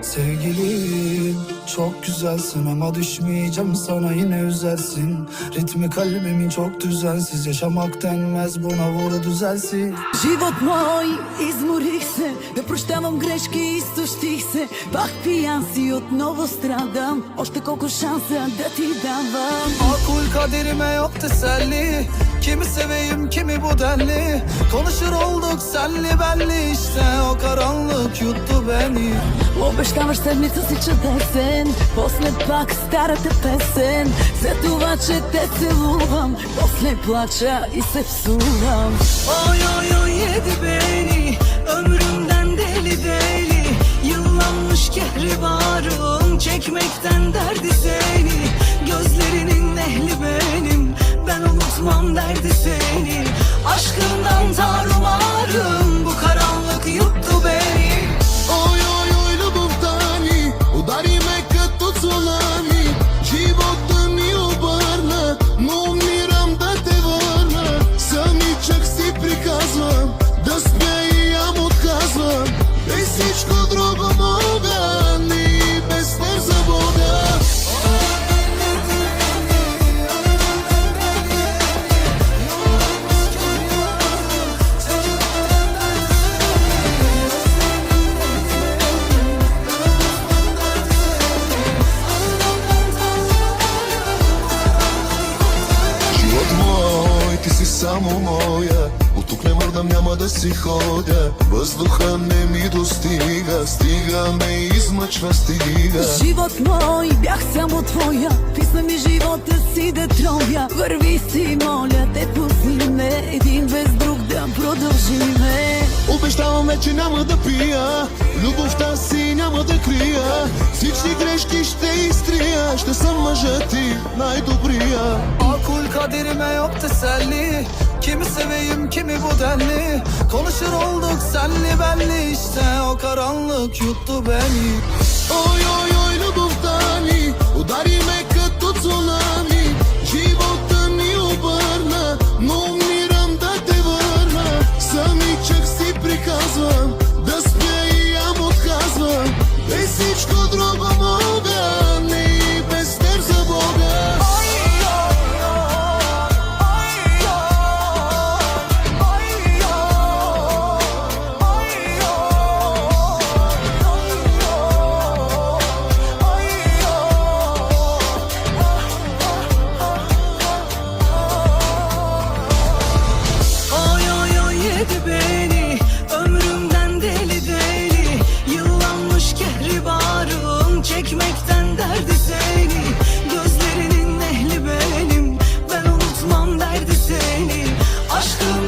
Sevgilim çok güzelsin ama düşmeyeceğim sana, yine üzersin. Ritmi kalbimin çok düzensiz, yaşamak denmez buna, vur düzelsin. Живот мой, изморих се, да прощавам грешки, изтощих се. Пак пиян си, отново страдам, още колко шанса да ти давам. Akul kaderime yok teselli, kimi seveyim kimi bu denli. Konuşur olduk senli benli, işte o karanlık yuttu beni. Обещаваш седмица си чудесен, после пак старата песен. За това, че те целувам, после плача и се псувам. Oy oy oy yedi beni, ömrümden deli deli. Yıllanmış kehribarım, çekmekten derdi seni. Gözlerinin ehli benim, ben unutmam derdi seni. Aşkından tarumarım, bu karanlık yuttu beni. Ой, ой, ой, любовта ни удари ме като цунами. Живота ми обърна, но умирам да те върна. Самичък си приказвам да спя и ям отказвам. Без всичко друго мога, не и без теб за Бога. Ти си само моя, от тук не мърдам, няма да си ходя. Въздуха не ми достига, стига ме измъчва, стига. Живот мой, бях само твоя, писна ми живота си да троя. Върви си, моля те, пусни ме, един без друг да продължиме. Обещаваме, че няма да пия, любовта си няма да крия. Всички грешки ще изтрия, ще съм мъжът ти най-добрия. Akul kaderime yok teselli, kimi seveyim kimi bu denli. Konuşur olduk senli benli, işte o karanlık yuttu beni. Ой, ой, ой, любовта ни удари ме като цунами. Живота ми обърна, но умирам да те върна. Самичък си приказвам да спя и ям отказвам. Без всичко друго мога, не и без теб за Бога. Oy oy oy yedi beni, ömrümden deli deli. Yıllanmış kehribarım, çekmekten derdi seni. Gözlerinin ehli benim, ben unutmam derdi seni. Aşkın